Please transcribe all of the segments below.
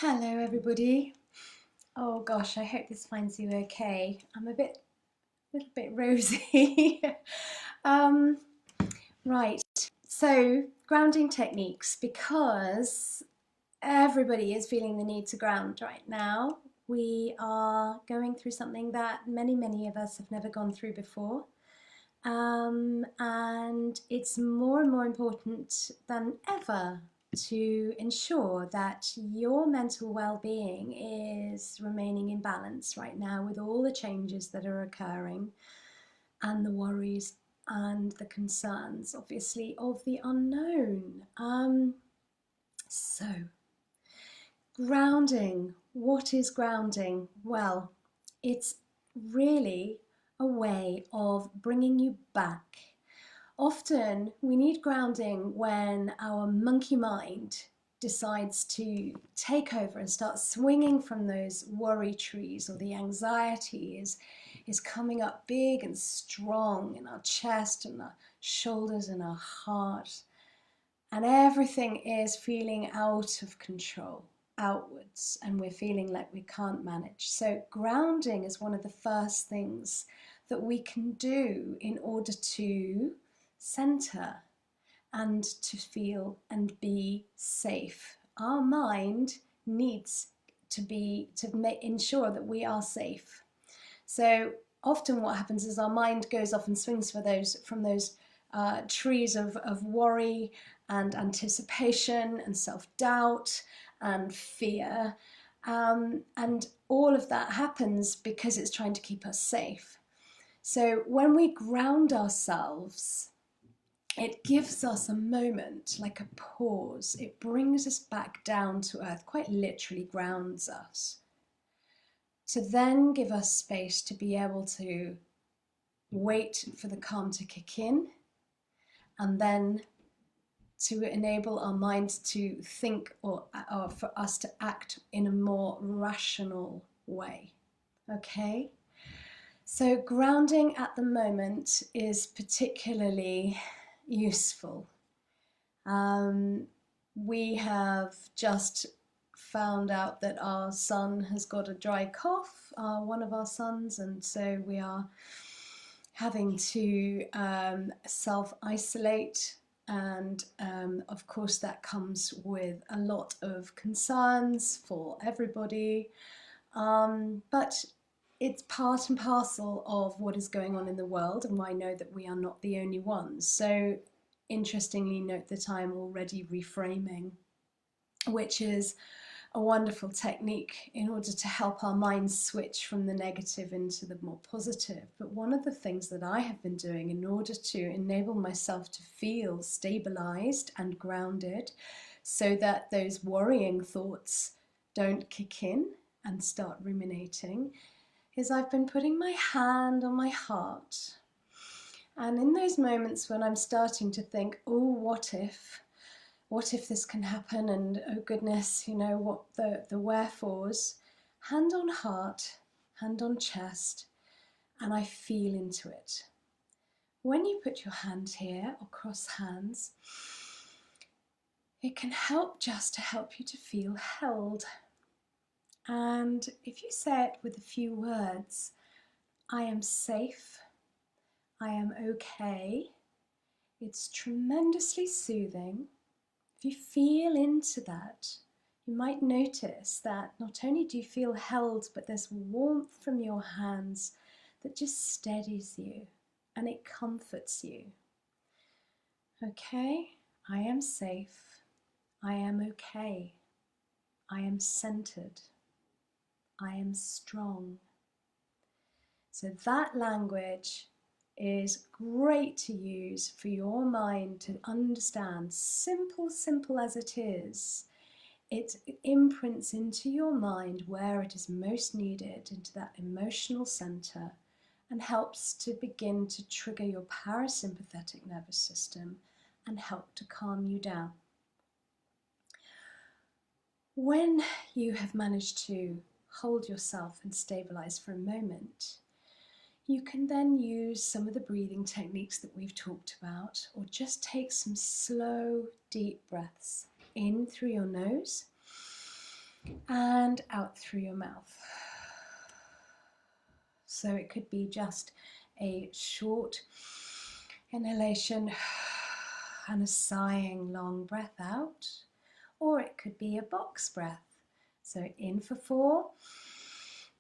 Hello everybody. Oh gosh, I hope this finds you okay. I'm a little bit rosy. um, right, so grounding techniques, because everybody is feeling the need to ground right now. We are going through something that many of us have never gone through before. And it's more and more important than ever to ensure that your mental well-being is remaining in balance right now with all the changes that are occurring and the worries and the concerns, obviously, of the unknown. So, grounding. What is grounding? Well, it's really a way of bringing you back. Often we need grounding when our monkey mind decides to take over and start swinging from those worry trees, or the anxiety is coming up big and strong in our chest and our shoulders and our heart, and everything is feeling out of control outwards, and we're feeling like we can't manage. So grounding is one of the first things that we can do in order to center and to feel and be safe. Our mind needs to ensure that we are safe. So often what happens is our mind goes off and swings from those trees of worry and anticipation and self-doubt and fear. And all of that happens because it's trying to keep us safe. So when we ground ourselves, it gives us a moment, like a pause. It brings us back down to earth, quite literally grounds us, to then give us space to be able to wait for the calm to kick in, and then to enable our minds to think, or for us to act in a more rational way. Okay? So grounding at the moment is particularly useful. We have just found out that our son has got a dry cough, one of our sons, and so we are having to self-isolate, and of course that comes with a lot of concerns for everybody, but it's part and parcel of what is going on in the world, and I know that we are not the only ones. So interestingly, note that I'm already reframing, which is a wonderful technique in order to help our minds switch from the negative into the more positive. But one of the things that I have been doing in order to enable myself to feel stabilized and grounded, so that those worrying thoughts don't kick in and start ruminating, is I've been putting my hand on my heart. And in those moments when I'm starting to think, oh, what if this can happen, and oh goodness, you know, what the wherefores, hand on heart, hand on chest, and I feel into it. When you put your hand here or cross hands, it can help just to help you to feel held. And if you say it with a few words, I am safe, I am okay, it's tremendously soothing. If you feel into that, you might notice that not only do you feel held, but there's warmth from your hands that just steadies you and it comforts you. Okay, I am safe, I am okay, I am centered, I am strong. So that language is great to use for your mind to understand. Simple as it is, it imprints into your mind where it is most needed, into that emotional center, and helps to begin to trigger your parasympathetic nervous system and help to calm you down. When you have managed to hold yourself and stabilize for a moment, you can then use some of the breathing techniques that we've talked about, or just take some slow, deep breaths in through your nose and out through your mouth. So it could be just a short inhalation and a sighing long breath out, or it could be a box breath. So in for 4,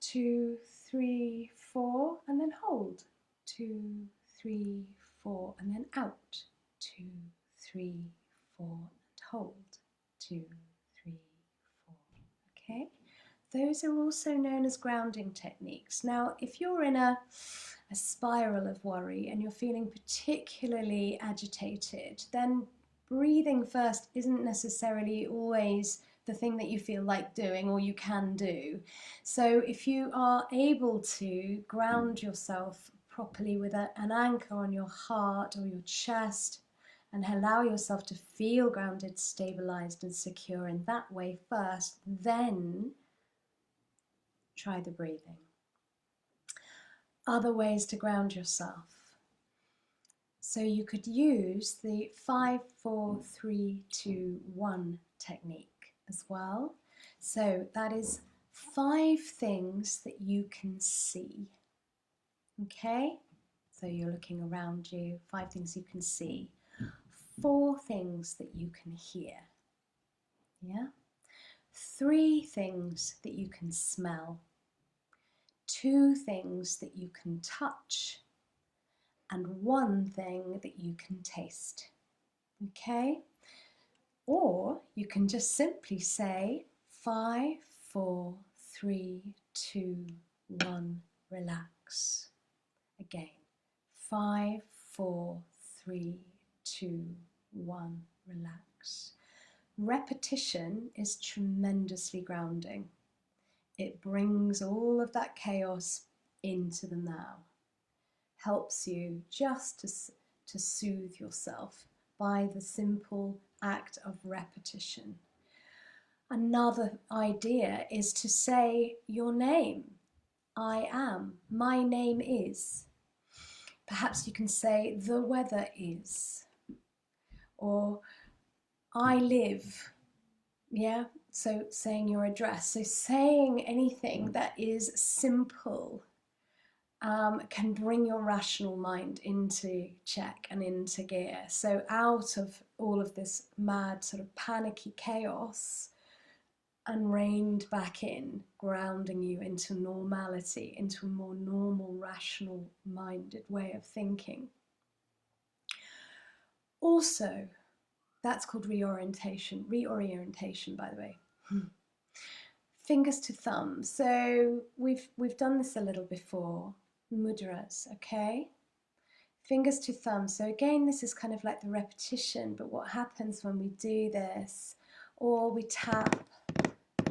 2, 3, 4, and then hold. 2, 3, 4, and then out. 2, 3, 4, and hold. 2, 3, 4. Okay, those are also known as grounding techniques. Now, if you're in a spiral of worry and you're feeling particularly agitated, then breathing first isn't necessarily always the thing that you feel like doing or you can do. So if you are able to ground yourself properly with an anchor on your heart or your chest, and allow yourself to feel grounded, stabilized and secure in that way first, then try the breathing. Other ways to ground yourself. So you could use the 5, 4, 3, 2, 1 technique as well. So that is 5 things that you can see. Okay? So you're looking around you, 5 things you can see. 4 things that you can hear. Yeah? 3 things that you can smell. 2 things that you can touch. And 1 thing that you can taste. Okay? Or you can just simply say 5, 4, 3, 2, 1, relax. Again, 5, 4, 3, 2, 1, relax. Repetition is tremendously grounding. It brings all of that chaos into the now. Helps you just to soothe yourself by the simple act of repetition. Another idea is to say your name. I am. My name is. Perhaps you can say the weather is. Or I live. Yeah, so saying your address. So saying anything that is simple can bring your rational mind into check and into gear. So out of all of this mad sort of panicky chaos and reined back in, grounding you into normality, into a more normal, rational minded way of thinking. Also, that's called reorientation. Reorientation, by the way. Fingers to thumbs. So we've done this a little before. Mudras, okay? Fingers to thumbs. So again, this is kind of like the repetition, but what happens when we do this, or we tap,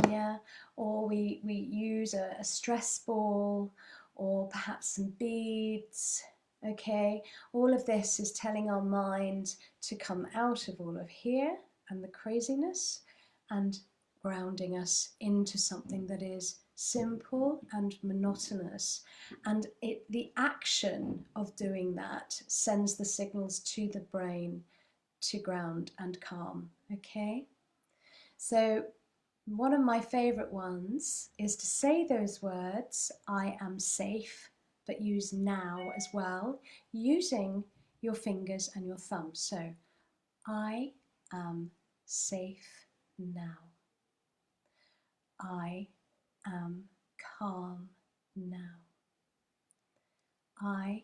yeah, or we use a stress ball, or perhaps some beads, okay? All of this is telling our mind to come out of all of here and the craziness and grounding us into something that is simple and monotonous, and the action of doing that sends the signals to the brain to ground and calm. Okay, so one of my favorite ones is to say those words, I am safe, but use now as well, using your fingers and your thumbs. So I am safe now. I am calm now. I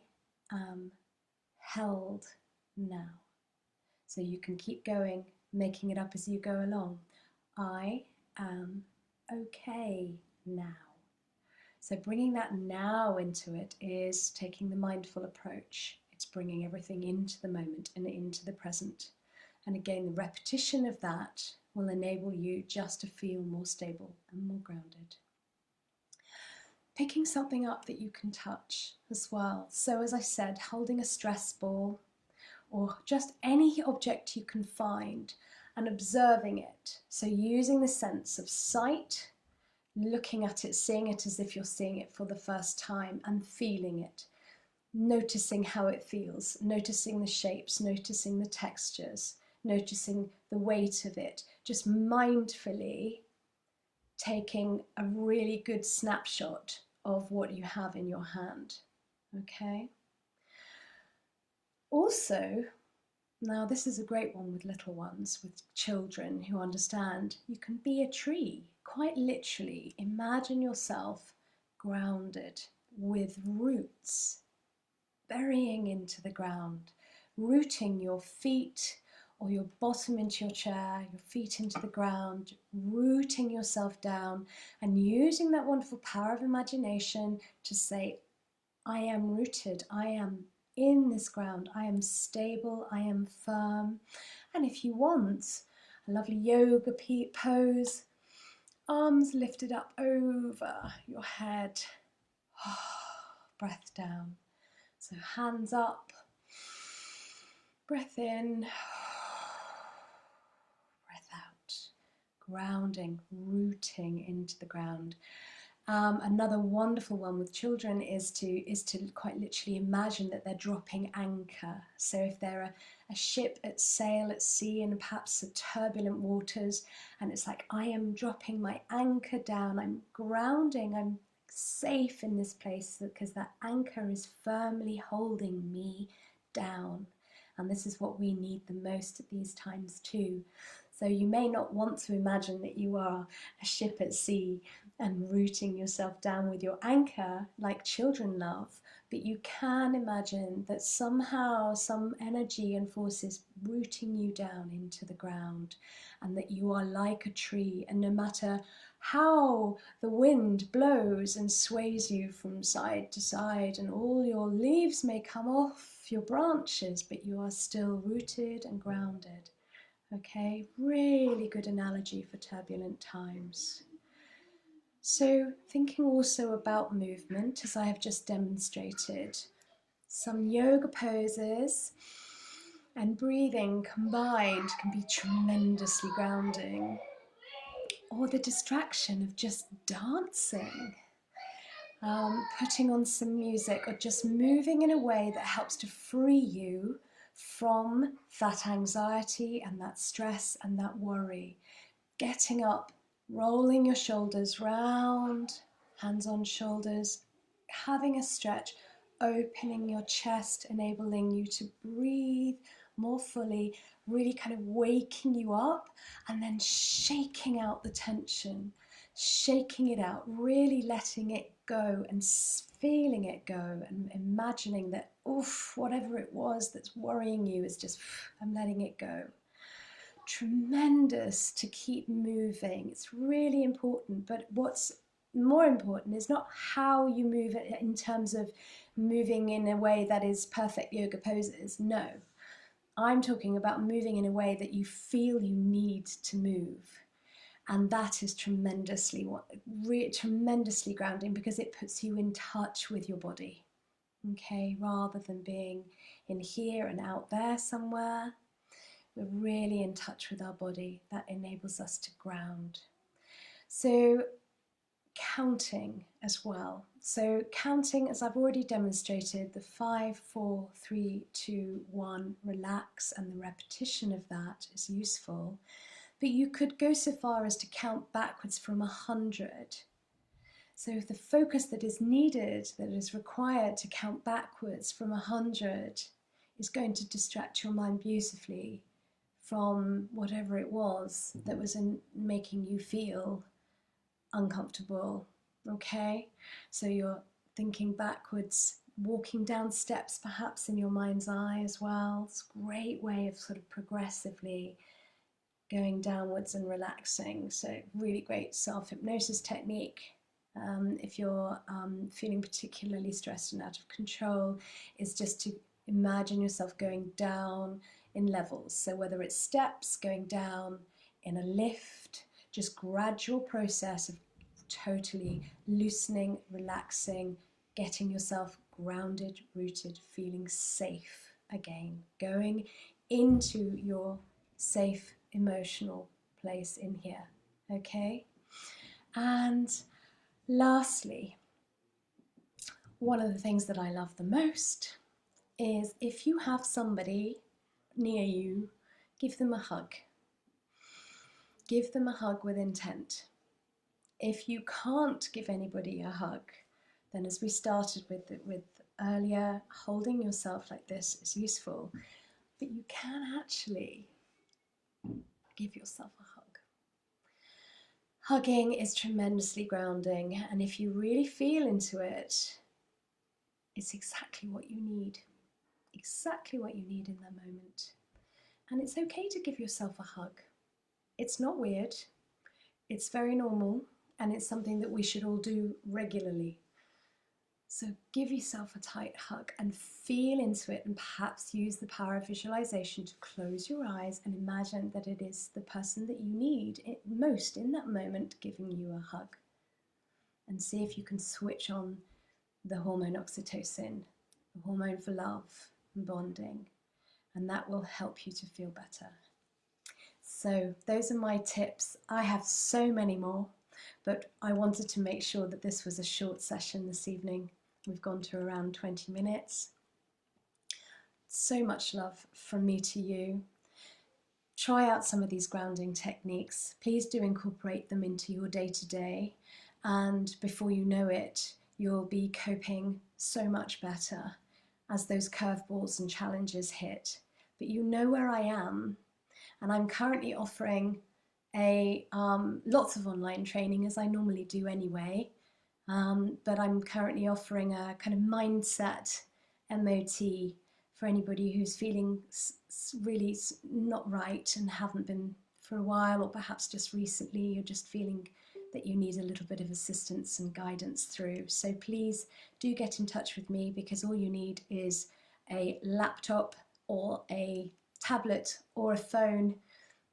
am held now. So you can keep going, making it up as you go along. I am okay now. So bringing that now into it is taking the mindful approach. It's bringing everything into the moment and into the present. And again, the repetition of that will enable you just to feel more stable and more grounded. Picking something up that you can touch as well. So as I said, holding a stress ball or just any object you can find and observing it. So using the sense of sight, looking at it, seeing it as if you're seeing it for the first time and feeling it. Noticing how it feels, noticing the shapes, noticing the textures, noticing the weight of it, just mindfully taking a really good snapshot of what you have in your hand. Okay? Also, now this is a great one with little ones, with children who understand. You can be a tree, quite literally. Imagine yourself grounded with roots burying into the ground, rooting your feet or your bottom into your chair, your feet into the ground, rooting yourself down and using that wonderful power of imagination to say, I am rooted, I am in this ground, I am stable, I am firm. And if you want a lovely yoga pose, arms lifted up over your head, breath down. So hands up, breath in, breath out, grounding, rooting into the ground. Another wonderful one with children is to quite literally imagine that they're dropping anchor. So if they're a ship at sail at sea and perhaps the turbulent waters, and it's like, I am dropping my anchor down, I'm grounding, I'm safe in this place because that anchor is firmly holding me down. And this is what we need the most at these times too. So you may not want to imagine that you are a ship at sea and rooting yourself down with your anchor like children love, but you can imagine that somehow some energy and force is rooting you down into the ground, and that you are like a tree, and no matter how the wind blows and sways you from side to side and all your leaves may come off your branches, but you are still rooted and grounded. Okay, really good analogy for turbulent times. So thinking also about movement, as I have just demonstrated, some yoga poses and breathing combined can be tremendously grounding. Or the distraction of just dancing, putting on some music, or just moving in a way that helps to free you from that anxiety and that stress and that worry. Getting up, rolling your shoulders round, hands on shoulders, having a stretch, opening your chest, enabling you to breathe more fully, really kind of waking you up, and then shaking out the tension, shaking it out, really letting it go and feeling it go, and imagining that, oof, whatever it was that's worrying you is just, I'm letting it go. Tremendous to keep moving. It's really important, but what's more important is not how you move it in terms of moving in a way that is perfect yoga poses. No, I'm talking about moving in a way that you feel you need to move. And that is tremendously grounding, because it puts you in touch with your body, okay, rather than being in here and out there somewhere. We're really in touch with our body. That enables us to ground. So counting as well. So counting, as I've already demonstrated, the 5, 4, 3, 2, 1, relax, and the repetition of that is useful. But you could go so far as to count backwards from 100. So if the focus that is needed, that is required to count backwards from 100 is going to distract your mind beautifully from whatever it was that was making you feel uncomfortable, okay? So you're thinking backwards, walking down steps perhaps in your mind's eye as well. It's a great way of sort of progressively going downwards and relaxing. So really great self-hypnosis technique. If you're feeling particularly stressed and out of control, is just to imagine yourself going down in levels. So whether it's steps, going down in a lift, just gradual process of totally loosening, relaxing, getting yourself grounded, rooted, feeling safe again, going into your safe emotional place in here, okay? And lastly, one of the things that I love the most is if you have somebody near you, give them a hug. Give them a hug with intent. If you can't give anybody a hug, then as we started with earlier, holding yourself like this is useful, but you can actually give yourself a hug. Hugging is tremendously grounding, and if you really feel into it, it's exactly what you need. Exactly what you need in that moment. And it's okay to give yourself a hug. It's not weird, it's very normal, and it's something that we should all do regularly. So give yourself a tight hug and feel into it, and perhaps use the power of visualization to close your eyes and imagine that it is the person that you need most in that moment giving you a hug. And see if you can switch on the hormone oxytocin, the hormone for love and bonding, and that will help you to feel better. So those are my tips. I have so many more, but I wanted to make sure that this was a short session this evening. We've gone to around 20 minutes. So much love from me to you. Try out some of these grounding techniques. Please do incorporate them into your day-to-day, and before you know it, you'll be coping so much better as those curveballs and challenges hit. But you know where I am, and I'm currently offering lots of online training, as I normally do anyway, but I'm currently offering a kind of mindset MOT for anybody who's feeling really not right and haven't been for a while, or perhaps just recently you're just feeling that you need a little bit of assistance and guidance through. So please do get in touch with me, because all you need is a laptop or a tablet or a phone,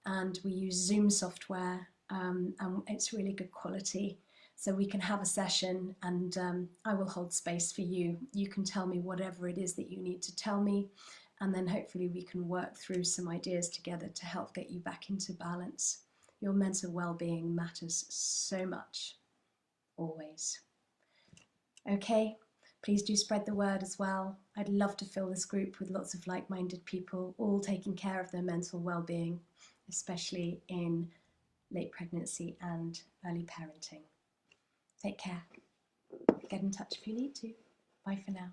and we use Zoom software, and it's really good quality. So we can have a session, and I will hold space for you. You can tell me whatever it is that you need to tell me, and then hopefully we can work through some ideas together to help get you back into balance. Your mental well-being matters so much, always. Okay, please do spread the word as well. I'd love to fill this group with lots of like-minded people, all taking care of their mental well-being, especially in late pregnancy and early parenting. Take care. Get in touch if you need to. Bye for now.